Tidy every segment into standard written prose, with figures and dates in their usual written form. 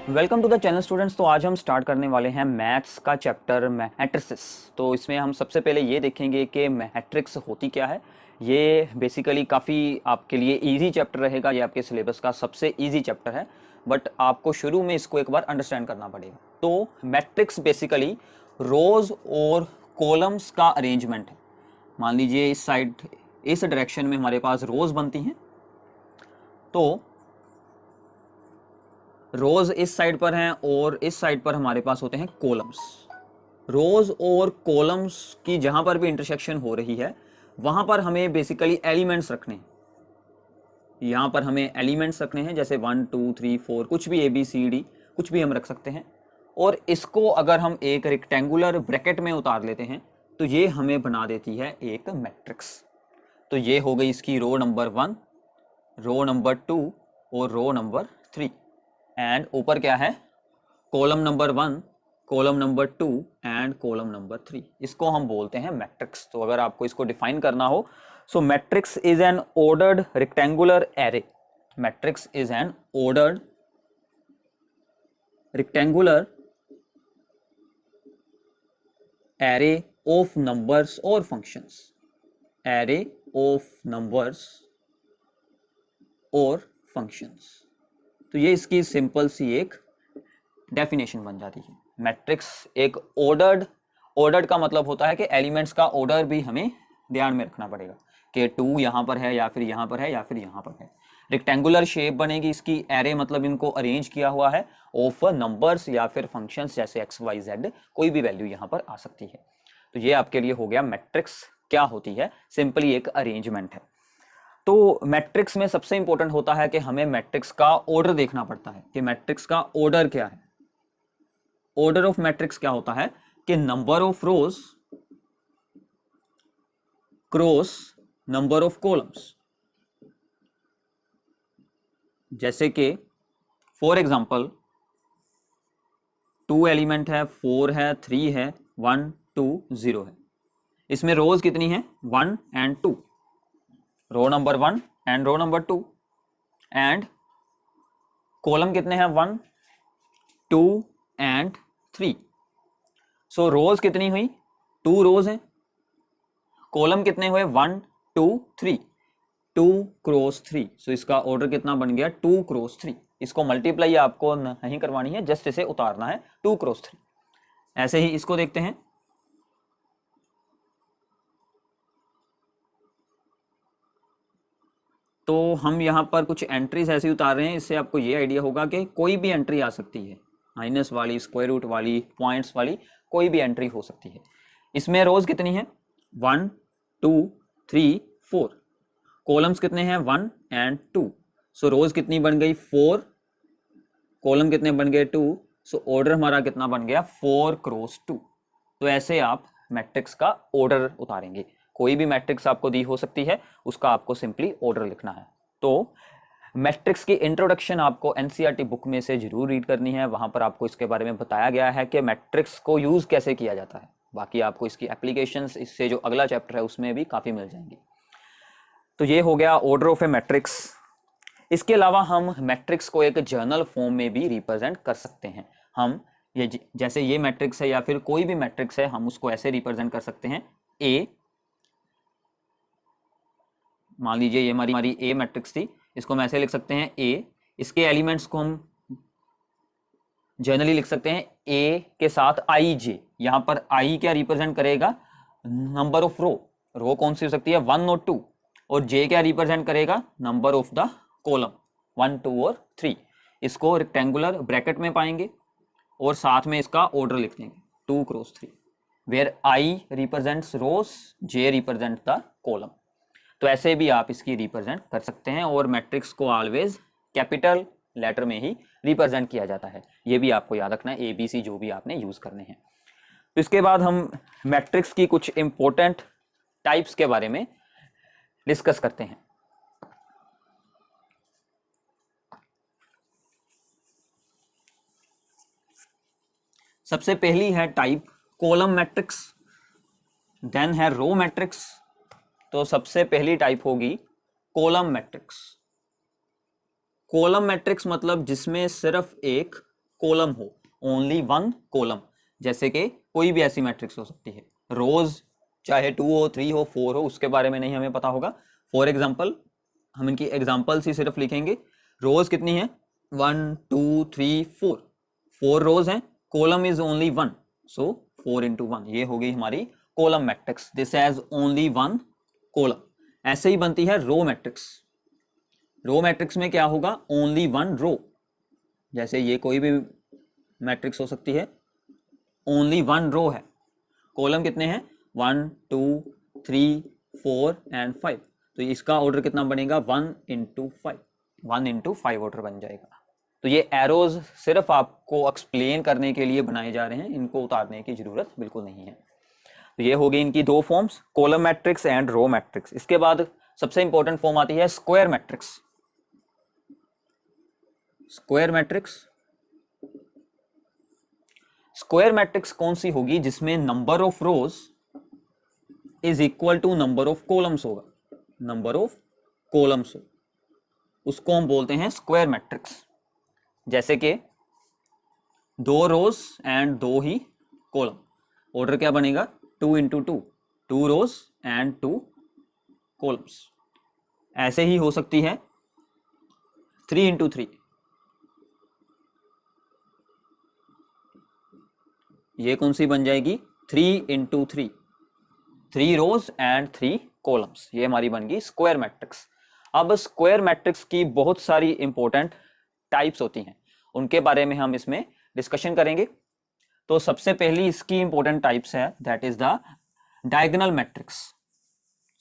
Welcome to the channel students. तो आज हम स्टार्ट करने वाले हैं मैथ्स का चैप्टर मैट्रिसेस। तो इसमें हम सबसे पहले ये देखेंगे कि मैट्रिक्स होती क्या है। ये बेसिकली काफ़ी आपके लिए इजी चैप्टर रहेगा, ये आपके सिलेबस का सबसे इजी चैप्टर है, बट आपको शुरू में इसको एक बार अंडरस्टैंड करना पड़ेगा। तो मैट्रिक्स बेसिकली रोज और कॉलम्स का अरेंजमेंट है। मान लीजिए इस साइड इस डायरेक्शन में हमारे पास रोज बनती हैं, तो रोज इस साइड पर हैं और इस साइड पर हमारे पास होते हैं कॉलम्स। रोज और कॉलम्स की जहां पर भी इंटरसेक्शन हो रही है वहां पर हमें बेसिकली एलिमेंट्स रखने हैं। यहां पर हमें एलिमेंट्स रखने हैं, जैसे 1 2 3 4 कुछ भी ABCD कुछ भी हम रख सकते हैं। और इसको अगर हम एक रेक्टेंगुलर ब्रैकेट में उतार लेते हैं तो ये हमें बना देती है एक मैट्रिक्स। तो ये हो गई इसकी रो नंबर 1, रो नंबर 2 और रो नंबर 3। एंड ऊपर क्या है, column number 1, column number 2 and column number 3। इसको हम बोलते हैं मैट्रिक्स। तो अगर आपको इसको डिफाइन करना हो, so matrix is an ordered rectangular array. Matrix is an ordered rectangular array of numbers और फंक्शंस। एरे ऑफ नंबर्स और फंक्शंस। तो ये इसकी सिंपल सी एक डेफिनेशन बन जाती है। मैट्रिक्स एक ऑर्डर्ड का मतलब होता है कि एलिमेंट्स का ऑर्डर भी हमें ध्यान में रखना पड़ेगा कि 2 यहाँ पर है या फिर यहाँ पर है या फिर यहाँ पर है। रेक्टेंगुलर शेप बनेगी इसकी, एरे मतलब इनको अरेंज किया हुआ है ऑफ नंबर्स या फिर फंक्शंस, जैसे XYZ कोई भी वैल्यू यहाँ पर आ सकती है। तो ये आपके लिए हो गया मैट्रिक्स क्या होती है, सिंपली एक अरेंजमेंट है। तो मैट्रिक्स में सबसे इंपॉर्टेंट होता है कि हमें मैट्रिक्स का ऑर्डर देखना पड़ता है कि मैट्रिक्स का ऑर्डर क्या है। ऑर्डर ऑफ मैट्रिक्स क्या होता है कि number of rose cross number of columns. जैसे कि फॉर एग्जांपल 2 एलिमेंट है, 4 है, 3 है, 1 2 0 है। इसमें रोज कितनी है, 1 and 2, row number 1 and row number 2। And column कितने हैं, 1 2 एंड 3। सो रोज कितनी हुई, 2 रोज हैं। कॉलम कितने हुए, 1 2 3, 2 क्रॉस 3। सो इसका ऑर्डर कितना बन गया, 2 क्रॉस 3। इसको मल्टीप्लाई आपको नहीं करवानी है, जस्ट इसे उतारना है, 2 क्रॉस 3। ऐसे ही इसको देखते हैं। तो हम यहां पर कुछ एंट्रीज ऐसी उतार रहे हैं, इससे आपको ये आइडिया होगा कि कोई भी एंट्री आ सकती है, माइनस वाली, स्क्वायर रूट वाली, पॉइंट्स वाली, कोई भी एंट्री हो सकती है। इसमें रोज कितनी है, 1 2 3 4। कॉलम्स कितने हैं, 1 एंड 2। सो रोज कितनी बन गई, 4, कॉलम कितने बन गए, 2। सो ऑर्डर हमारा कितना बन गया, 4 क्रॉस 2। तो ऐसे आप मैट्रिक्स का ऑर्डर उतारेंगे। कोई भी मैट्रिक्स आपको दी हो सकती है, उसका आपको सिंपली ऑर्डर लिखना है। तो मैट्रिक्स की इंट्रोडक्शन आपको NCERT बुक में से जरूर रीड करनी है। वहां पर आपको इसके बारे में बताया गया है कि मैट्रिक्स को यूज कैसे किया जाता है। बाकी आपको इसकी एप्लीकेशंस इससे जो अगला चैप्टर है उसमें भी काफी मिल जाएंगी। तो ये हो गया ऑर्डर ऑफ ए मैट्रिक्स। इसके अलावा हम मैट्रिक्स को एक जर्नल फॉर्म में भी रिप्रेजेंट कर सकते हैं। हम ये जैसे ये मैट्रिक्स है या फिर कोई भी मैट्रिक्स है, हम उसको ऐसे रिप्रेजेंट कर सकते हैं। ए, मान लीजिए ये हमारी ए मैट्रिक्स थी, इसको हम ऐसे लिख सकते हैं ए। इसके एलिमेंट्स को हम जनरली लिख सकते हैं ए के साथ IJ। यहां पर I क्या रिप्रेजेंट करेगा, नंबर ऑफ रो। रो कौन सी हो सकती है, 1 और 2। और J क्या रिप्रेजेंट करेगा, नंबर ऑफ द कॉलम, 1 2 और 3। इसको रेक्टेंगुलर ब्रैकेट में पाएंगे और साथ में इसका ऑर्डर लिख देंगे, 2 cross 3, where I represents rows, J represent the column. तो ऐसे भी आप इसकी रिप्रेजेंट कर सकते हैं। और मैट्रिक्स को ऑलवेज कैपिटल लेटर में ही रिप्रेजेंट किया जाता है, ये भी आपको याद रखना है, ABC जो भी आपने यूज करने हैं। तो इसके बाद हम मैट्रिक्स की कुछ इंपॉर्टेंट टाइप्स के बारे में डिस्कस करते हैं। सबसे पहली है टाइप कॉलम मैट्रिक्स, देन है रो मैट्रिक्स। तो सबसे पहली टाइप होगी कॉलम मैट्रिक्स। कॉलम मैट्रिक्स मतलब जिसमें सिर्फ एक कॉलम हो, ओनली वन कॉलम, जैसे कि कोई भी ऐसी मैट्रिक्स हो सकती है, रोज चाहे 2 हो 3 हो 4 हो, उसके बारे में नहीं हमें पता होगा। फॉर एग्जाम्पल हम इनकी एग्जाम्पल्स ही सिर्फ लिखेंगे। रोज कितनी है, 1 2 3 4, 4 रोज हैं, column is only 1, so 4 into 1, ये हो गई हमारी column matrix, this has only one column. ऐसे ही बनती है रो मैट्रिक्स। रो मैट्रिक्स में क्या होगा, ओनली वन रो, जैसे ये कोई भी मैट्रिक्स हो सकती है, ओनली वन रो है। कॉलम कितने हैं, 1 2 3 4 एंड 5, तो इसका ऑर्डर कितना बनेगा, 1 into 5, 1 into 5 ऑर्डर बन जाएगा। तो ये एरोज सिर्फ आपको एक्सप्लेन करने के लिए बनाए जा रहे हैं, इनको उतारने की जरूरत बिल्कुल नहीं है। तो ये हो गई इनकी दो forms, column matrix and row matrix. इसके बाद सबसे इंपॉर्टेंट फॉर्म आती है square matrix. Square matrix, square matrix कौन सी होगी, जिसमें number of rows is equal to number of columns होगा, नंबर ऑफ कॉलम्स हो, उसको हम बोलते हैं स्क्वायर मैट्रिक्स। जैसे कि 2 रोज एंड 2 ही कॉलम, ऑर्डर क्या बनेगा, 2 into 2, 2 रोज एंड 2 कॉलम्स। ऐसे ही हो सकती है 3 into 3, ये कौन सी बन जाएगी, 3 into 3, 3 रोज एंड 3 कॉलम्स, ये हमारी बन गई स्क्वायर मैट्रिक्स। अब स्क्वायर मैट्रिक्स की बहुत सारी इंपॉर्टेंट टाइप्स होती हैं, उनके बारे में हम इसमें डिस्कशन करेंगे। तो सबसे पहली इसकी इंपॉर्टेंट टाइप्स है, that is the diagonal matrix.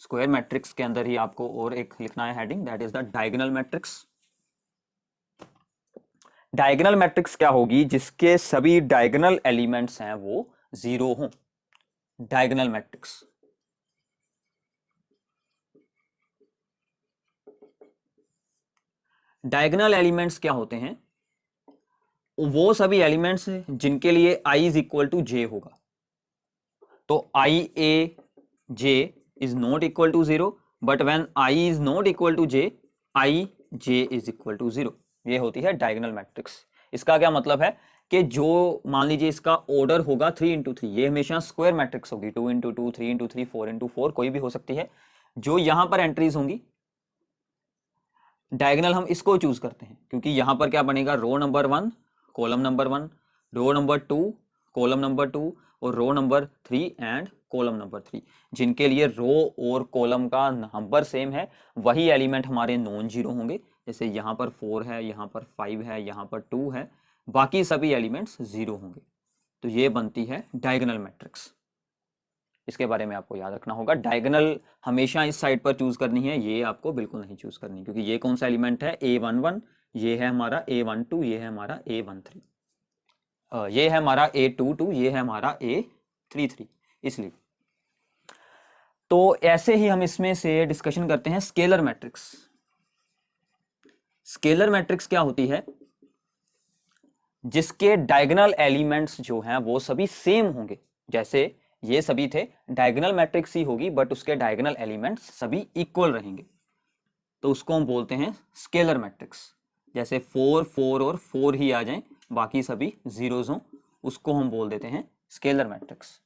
Square matrix के अंदर ही आपको और एक लिखना है heading, that is the diagonal matrix. Diagonal matrix क्या होगी, जिसके सभी डायगोनल एलिमेंट्स हैं वो 0 हों, डायगोनल मैट्रिक्स। डायगोनल एलिमेंट्स क्या होते हैं, वो सभी एलिमेंट्स जिनके लिए i is equal to J होगा। तो i a j is not equal to 0, but when i is not equal to j, i j is equal to 0, ये होती है डायगोनल मैट्रिक्स। इसका क्या मतलब है कि जो मान लीजिए इसका ऑर्डर होगा 3 into 3, ये हमेशा स्क्वायर मैट्रिक्स होगी, 2 into 2 3 into 3 4 into 4, कोई भी हो सकती है। जो यहां पर एंट्रीज होंगी डायगोनल, हम इसको चूज करते हैं, क्योंकि यहां पर क्या बनेगा, row number 1 column number 1, row number 2 column number 2, और row number 3 and column number 3। जिनके लिए रो और कॉलम का नंबर सेम है, वही एलिमेंट हमारे नॉन जीरो होंगे। जैसे यहाँ पर 4 है, यहाँ पर 5 है, यहाँ पर 2 है, बाकी सभी एलिमेंट्स 0 होंगे। तो ये बनती है डायगोनल मैट्रिक्स। इसके बारे में आपको याद रखना होगा, डायगोनल हमेशा इस साइड पर चूज करनी है, ये आपको बिल्कुल नहीं चूज करनी, क्योंकि ये कौन सा एलिमेंट है, A11, ये है हमारा A12, ये है हमारा A13, ये है हमारा A22, ये है हमारा A33, इसलिए। तो ऐसे ही हम इसमें से डिस्कशन करते हैं स्केलर मैट्रिक्स। स्केलर मैट्रिक्स क्या होती है, जिसके डायगोनल एलिमेंट्स जो हैं वो सभी सेम होंगे। जैसे ये सभी थे, डायगोनल मैट्रिक्स ही होगी, बट उसके डायगोनल एलिमेंट्स सभी इक्वल रहेंगे, तो उसको हम बोलते हैं स्केलर मैट्रिक्स। जैसे 4 4 और 4 ही आ जाएं, बाकी सभी जीरोज हों, उसको हम बोल देते हैं स्केलर मैट्रिक्स।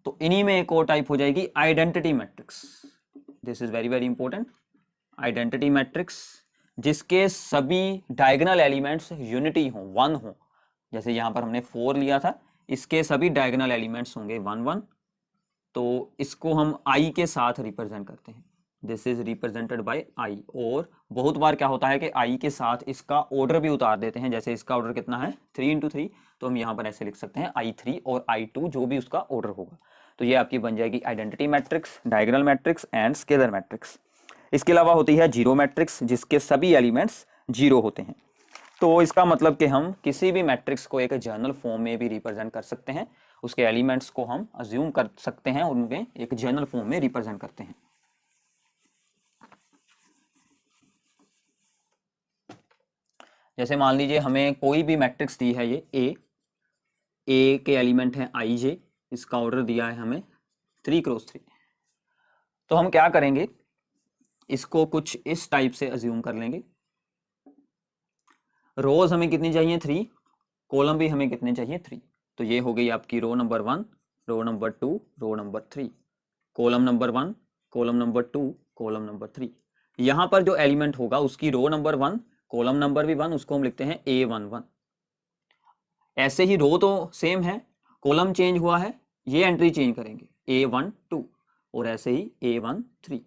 तो इन्हीं में एक और टाइप हो जाएगी identity matrix. This is very very important. Identity matrix, जिसके सभी डायगोनल एलिमेंट्स यूनिटी हो, 1 हो। जैसे यहां पर हमने 4 लिया था, इसके सभी डायगोनल एलिमेंट्स होंगे 1 1, तो इसको हम i के साथ रिप्रेजेंट करते हैं। This is represented by i। और बहुत बार क्या होता है कि i के साथ इसका ऑर्डर भी उतार देते हैं। जैसे इसका ऑर्डर कितना है, 3 into 3, तो हम यहाँ पर ऐसे लिख सकते हैं i3 और i2, जो भी उसका ऑर्डर होगा। तो ये आपकी बन जाएगी identity matrix, diagonal matrix and scalar matrix. इसके अलावा होती है जीरो मैट्रिक्स, जिसके सभी एलिमेंट्स 0 होते हैं। तो इसका मतलब कि हम किसी भी मैट्रिक्स को एक जर्नल फॉर्म में भी रिप्रेजेंट कर सकते हैं, उसके एलिमेंट्स को हम अज्यूम कर सकते हैं, उनमें एक जर्नल फॉर्म में रिप्रेजेंट करते हैं। जैसे मान लीजिए हमें कोई भी मैट्रिक्स दी है, ये ए के एलिमेंट है i j, इसका ऑर्डर दिया है हमें 3 क्रॉस 3। तो हम क्या करेंगे, इसको कुछ इस टाइप से अज्यूम कर लेंगे। रोज हमें कितनी चाहिए 3, कॉलम भी हमें कितने चाहिए 3। तो ये हो गई आपकी row number 1, row number 2, row number 3, column number 1, column number 2, column number 3। यहाँ पर जो एलिमेंट होगा उसकी रो नंबर 1, कॉलम नंबर भी 1, उसको हम लिखते हैं A11। ऐसे ही रो तो सेम है, कॉलम चेंज हुआ है, ये एंट्री चेंज करेंगे A12 और ऐसे ही A13।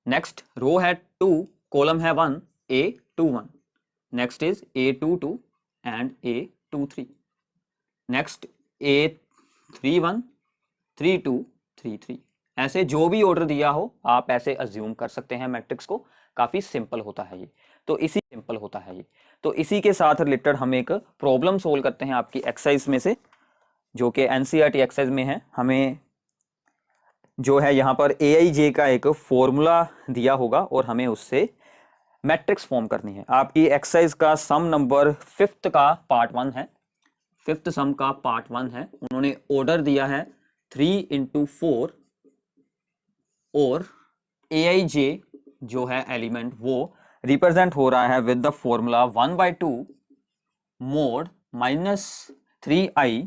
नेक्स्ट रो है 2, कॉलम है 1, A21। Next is A22 and A23। Next A31, 32, 33। ऐसे जो भी ऑर्डर दिया हो आप ऐसे अज्यूम कर सकते हैं मैट्रिक्स को। काफी सिंपल होता है ये। तो इसी के साथ रिलेटेड हम एक प्रॉब्लम सोल्व करते हैं आपकी एक्सरसाइज में से, जो कि एनसीईआरटी एक्सरसाइज में है। हमें जो है यहाँ पर AIJ का एक फॉर्मूला दिया होगा और हमें उससे मैट्रिक्स फॉर्म करनी है। आपकी एक्सरसाइज का सम नंबर 5th का पार्ट 1 है, 5th सम का पार्ट 1 है। उन्होंने ऑर्डर दिया है 3 into 4 और AIJ जो है एलिमेंट वो रिप्रेजेंट हो रहा है with the formula 1/2 mode -3i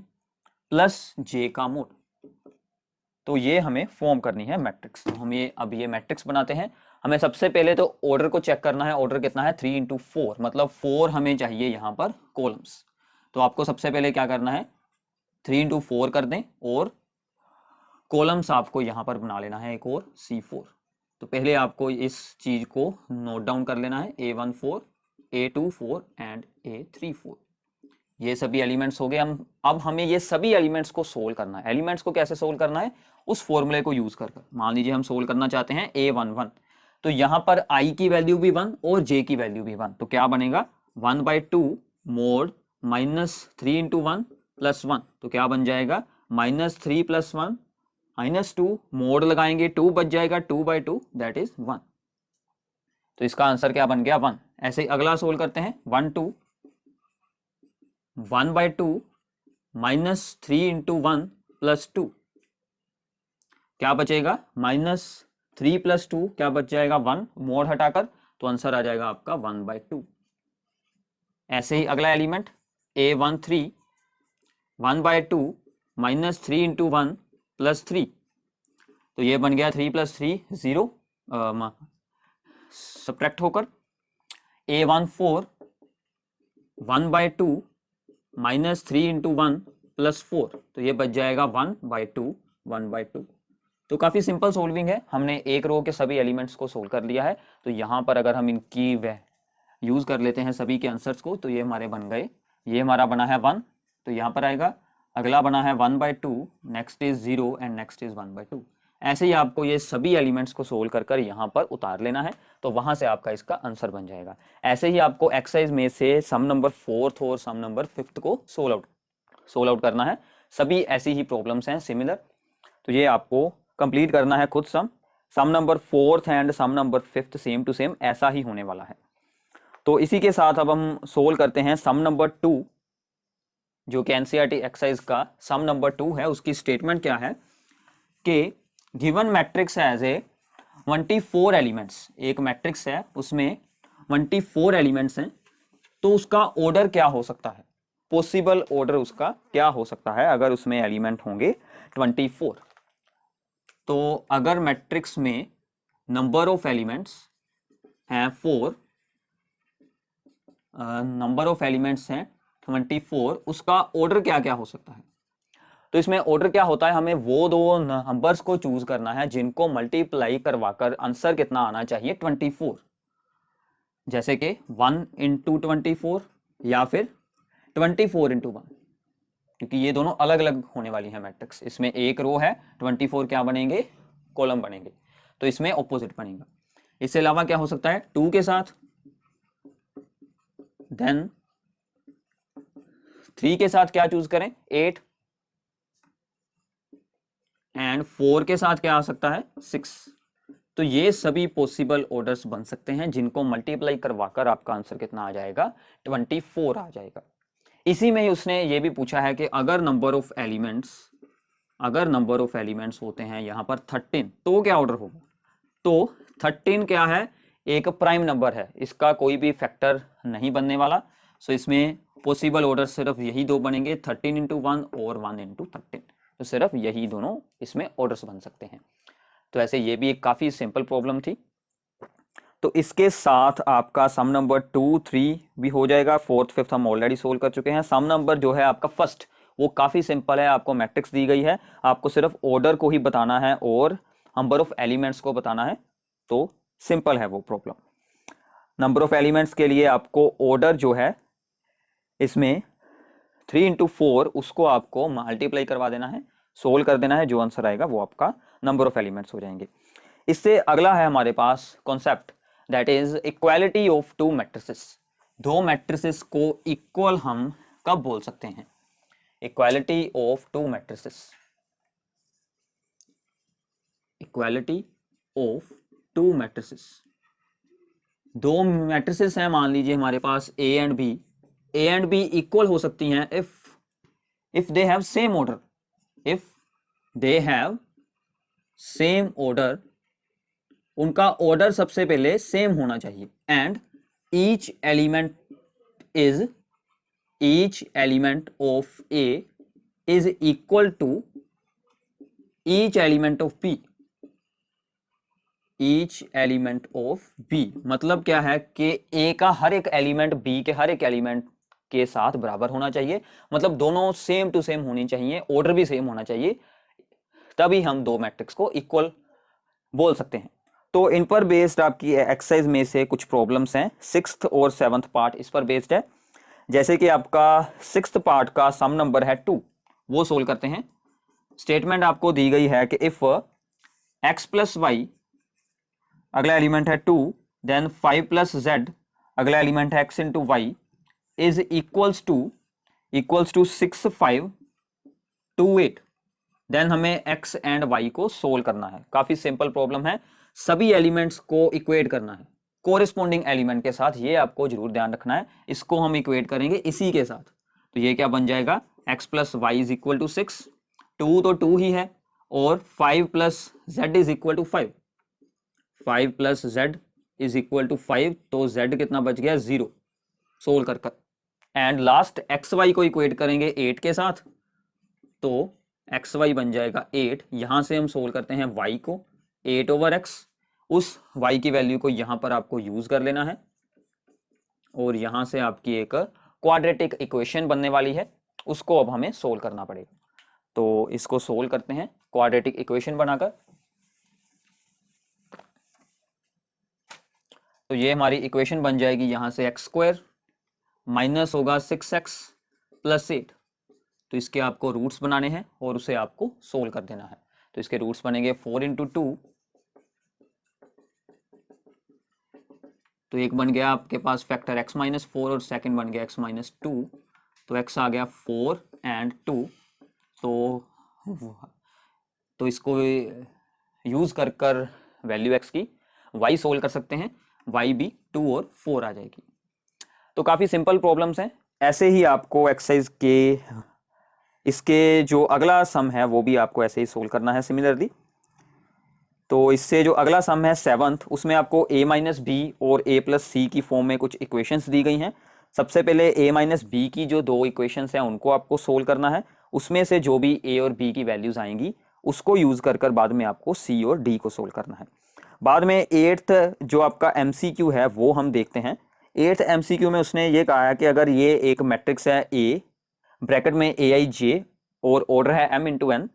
plus j का मोड। तो ये हमें फॉर्म करनी है मैट्रिक्स। तो हम अब ये मैट्रिक्स बनाते हैं। हमें सबसे पहले तो ऑर्डर को चेक करना है। ऑर्डर कितना है 3 into 4, मतलब 4 हमें चाहिए यहाँ पर कॉलम्स। तो आपको सबसे पहले क्या करना है 3 into 4 कर दें और कॉलम्स आपको यहाँ पर बना लेना है एक और C4। तो पहले आपको इस चीज को नोट डाउन कर लेना है A14, A24 एंड A34। ये सभी एलिमेंट्स हो गए। अब हमें ये सभी एलिमेंट्स को सोल्व करना है। एलिमेंट्स को कैसे सोल्व करना है, उस फॉर्मूले को यूज कर मान लीजिए हम सोल्व करना चाहते हैं A11। तो यहाँ पर i की वैल्यू भी 1 और j की वैल्यू भी 1। तो क्या बनेगा 1/2 मोड -3 into 1 + 1। तो क्या बन जाएगा -3 + 1 -2, मोड लगाएंगे 2 बच जाएगा 2/2 दैट इज 1। तो इसका आंसर क्या बन गया 1। ऐसे ही अगला सोल्व करते हैं 1/2 -3 into 1 + 2। क्या बचेगा -3 + 2 क्या बच जाएगा 1, मोड हटाकर, तो आंसर आ जाएगा आपका 1/2। ऐसे ही अगला एलिमेंट A13 1/2 -3 into 1 + 3। तो ये बन गया 3 + 3 0 सब्ट्रैक्ट होकर। A14 1/2 -3 into 1 + 4। तो ये बच जाएगा 1/2 1/2। तो काफी सिंपल सोल्विंग है। हमने एक रो के सभी एलिमेंट्स को सोल्व कर लिया है। तो यहाँ पर अगर हम इनकी यूज कर लेते हैं सभी के आंसर्स को, तो ये हमारे बन गए। ये हमारा बना है 1, तो यहाँ पर आएगा। अगला बना है 1/2, next is 0 and next is 1/2। ऐसे ही आपको ये सभी एलिमेंट्स को सोल्व कर यहाँ पर उतार लेना है, तो वहां से आपका इसका आंसर बन जाएगा। ऐसे ही आपको एक्सरसाइज में से सम नंबर 4th और सम नंबर 5th को सोल्व आउट करना है। सभी ऐसी ही प्रॉब्लम्स हैं सिमिलर। तो ये आपको कंप्लीट करना है खुद। Sum number 4th and sum number 5th same to same ऐसा ही होने वाला है। तो इसी के साथ अब हम सोल्व करते हैं सम नंबर 2, जो कि एनसीईआरटी एक्सरसाइज का सम नंबर 2 है। उसकी स्टेटमेंट क्या है कि given matrix as a 24 elements. एक मैट्रिक्स है उसमें 24 एलिमेंट्स हैं, तो उसका ऑर्डर क्या हो सकता है, पॉसिबल ऑर्डर उसका क्या हो सकता है अगर उसमें एलिमेंट होंगे 24। तो अगर मैट्रिक्स में नंबर ऑफ एलिमेंट्स हैं 4, नंबर ऑफ एलिमेंट्स हैं 24, उसका ऑर्डर क्या क्या हो सकता है। तो इसमें ऑर्डर क्या होता है, हमें वो दो नंबर्स को चूज करना है जिनको मल्टीप्लाई करवाकर आंसर कितना आना चाहिए 24। जैसे कि 1 into 24 या फिर 24 into 1, क्योंकि ये दोनों अलग अलग होने वाली है मैट्रिक्स। इसमें एक रो है 24 क्या बनेंगे, कॉलम बनेंगे, तो इसमें ऑपोजिट बनेगा। इसके अलावा क्या हो सकता है 2 के साथ, देन 3 के साथ क्या चूज करें 8, एंड 4 के साथ क्या आ सकता है 6। तो ये सभी पॉसिबल ऑर्डर्स बन सकते हैं जिनको मल्टीप्लाई करवाकर आपका आंसर कितना आ जाएगा 24 आ जाएगा। इसी में उसने ये भी पूछा है कि अगर नंबर ऑफ एलिमेंट्स होते हैं यहाँ पर 13, तो क्या ऑर्डर होगा। तो 13 क्या है, एक प्राइम नंबर है, इसका कोई भी फैक्टर नहीं बनने वाला। सो इसमें पॉसिबल ऑर्डर सिर्फ यही दो बनेंगे, 13 इंटू 1 और 1 इंटू 13। तो सिर्फ यही दोनों इसमें ऑर्डर्स बन सकते हैं। तो ऐसे ये भी एक काफ़ी सिंपल प्रॉब्लम थी। तो इसके साथ आपका सम नंबर 2, 3 भी हो जाएगा। 4th, 5th हम ऑलरेडी सोल्व कर चुके हैं। सम नंबर जो है आपका फर्स्ट, वो काफ़ी सिंपल है। आपको मैट्रिक्स दी गई है, आपको सिर्फ ऑर्डर को ही बताना है और नंबर ऑफ एलिमेंट्स को बताना है। तो सिंपल है वो प्रॉब्लम। नंबर ऑफ एलिमेंट्स के लिए आपको ऑर्डर जो है इसमें 3 इंटू 4 उसको आपको मल्टीप्लाई करवा देना है, सोल्व कर देना है। जो आंसर आएगा वो आपका नंबर ऑफ एलिमेंट्स हो जाएंगे। इससे अगला है हमारे पास concept, that is equality of two matrices. दो मैट्रिसेस को इक्वल हम कब बोल सकते हैं? Equality of two matrices, equality of two matrices. दो मैट्रिसेस हैं, मान लीजिए हमारे पास A and B. A and B equal हो सकती हैं if they have same order, if they have same order, उनका ऑर्डर सबसे पहले सेम होना चाहिए। And each element of A is equal to each element of B, each element of B. मतलब क्या है कि ए का हर एक एलिमेंट बी के हर एक एलिमेंट के साथ बराबर होना चाहिए। मतलब दोनों सेम टू सेम होनी चाहिए, ऑर्डर भी सेम होना चाहिए, तभी हम दो मैट्रिक्स को इक्वल बोल सकते हैं। तो इन पर बेस्ड आपकी एक्सरसाइज में से कुछ प्रॉब्लम्स हैं। 6th और 7th पार्ट इस पर बेस्ड है। जैसे कि आपका 6th पार्ट का सम नंबर है 2, वो सोल्व करते हैं। स्टेटमेंट आपको दी गई है कि इफ x प्लस वाई, अगला एलिमेंट है 2, देन 5 प्लस जेड, अगला एलिमेंट है x into Y, is equals to 6, 5, 2, 8। Then हमें x एंड y को सोल्व करना है। काफी सिंपल प्रॉब्लम है। सभी एलिमेंट्स को इक्वेट करना है कोरिस्पोंडिंग एलिमेंट के साथ, ये आपको जरूर ध्यान रखना है। इसको हम इक्वेट करेंगे इसी के साथ। तो ये क्या बन जाएगा? x plus Y is equal to 6, 2 तो 2 ही है, और 5 plus Z is equal to 5, 5 plus Z is equal to 5, तो z कितना बच गया? 0। सोल्व कर एंड लास्ट एक्स वाई को इक्वेट करेंगे 8 के साथ, तो एक्स वाई बन जाएगा 8। यहां से हम सोल्व करते हैं y को, 8 ओवर x। उस y की वैल्यू को यहां पर आपको यूज कर लेना है, और यहां से आपकी एक क्वाड्रेटिक इक्वेशन बनने वाली है, उसको अब हमें सोल्व करना पड़ेगा। तो इसको सोल्व करते हैं क्वाड्रेटिक इक्वेशन बनाकर। तो ये हमारी इक्वेशन बन जाएगी, यहां से एक्स स्क्वायर माइनस होगा 6x प्लस 8। तो इसके आपको रूट्स बनाने हैं और उसे आपको सोल्व कर देना है। तो इसके रूट्स बनेंगे 4 इंटू 2, तो एक बन गया आपके पास फैक्टर x माइनस 4 और सेकंड बन गया x माइनस 2। तो x आ गया 4 एंड 2। तो इसको यूज कर कर वैल्यू x की y सोल्व कर सकते हैं, y भी 2 और 4 आ जाएगी। तो काफ़ी सिंपल प्रॉब्लम्स हैं। ऐसे ही आपको एक्सरसाइज के इसके जो अगला सम है वो भी आपको ऐसे ही सोल्व करना है सिमिलरली। तो इससे जो अगला सम है 7th, उसमें आपको a माइनस बी और a प्लस सी की फॉर्म में कुछ इक्वेशंस दी गई हैं। सबसे पहले a माइनस बी की जो दो इक्वेशंस हैं उनको आपको सोल्व करना है। उसमें से जो भी a और b की वैल्यूज आएंगी उसको यूज कर कर बाद में आपको c और d को सोल्व करना है। बाद में 8th जो आपका MCQ है वो हम देखते हैं। 8th MCQ में उसने ये कहा है कि अगर ये एक मैट्रिक्स है A, ब्रैकेट में AIJ और ऑर्डर है m इंटू n,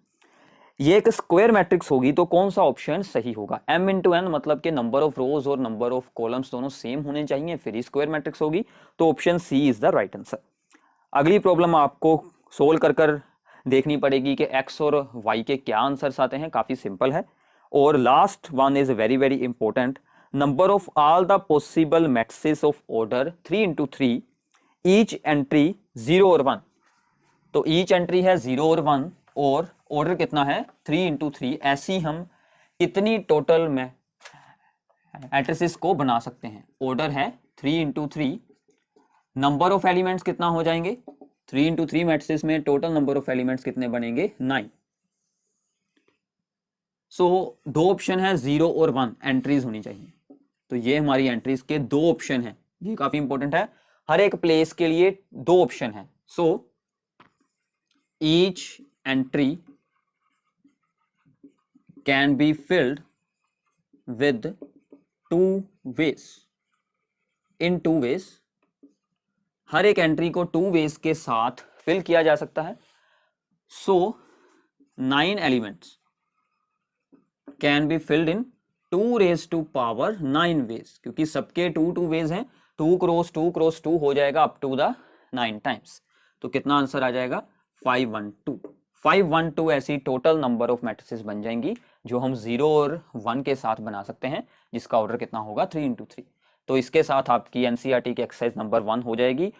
ये एक स्क्वायर मैट्रिक्स होगी तो कौन सा ऑप्शन सही होगा? m इंटू n मतलब कि नंबर ऑफ रोज और नंबर ऑफ कॉलम्स दोनों सेम होने चाहिए, फिर ही स्क्वायर मैट्रिक्स होगी। तो option C is the right answer. अगली प्रॉब्लम आपको सोल्व कर कर देखनी पड़ेगी कि x और y के क्या आंसर्स आते हैं। काफी सिंपल है। और last one is very very important, number of all the possible matrices of order 3 into 3, each entry 0 और 1। तो ईच एंट्री है 0 और 1 और ऑर्डर कितना है? 3 इंटू 3। ऐसी हम कितनी टोटल में मैट्रिसेस को बना सकते हैं? ऑर्डर है 3 इंटू 3, नंबर ऑफ एलिमेंट्स कितना हो जाएंगे? 3 इंटू 3 मैट्रिसेस में टोटल नंबर ऑफ एलिमेंट्स कितने बनेंगे? 9। सो दो ऑप्शन है 0 और 1 एंट्रीज होनी चाहिए। तो ये हमारी एंट्रीज के 2 ऑप्शन हैं, ये काफी इंपॉर्टेंट है, हर एक प्लेस के लिए 2 ऑप्शन है। So each entry can be filled with 2 ways, in 2 ways, हर एक एंट्री को 2 ways के साथ फिल किया जा सकता है। सो 9 elements can be filled in 2 raised to power 9 ways, क्योंकि सबके 2 ways हैं, 2 क्रॉस 2 क्रॉस 2 हो जाएगा अप टू द 9 टाइम्स। तो कितना आंसर आ जाएगा 512 ऐसी टोटल नंबर ऑफ मैट्रिसेस बन जाएंगी जो हम 0 और 1 के साथ बना सकते हैं, जिसका ऑर्डर कितना होगा 3 into 3। तो इसके साथ आपकी एनसीईआरटी की एक्सरसाइज नंबर 1 हो जाएगी।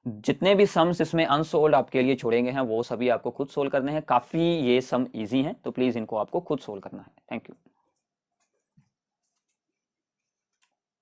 जितने भी सम्स इसमें अनसोल्ड आपके लिए छोड़े गए हैं वो सभी आपको खुद सोल्व करने हैं। काफी ये सम इजी हैं, तो प्लीज इनको आपको खुद सोल्व करना है। Thank you.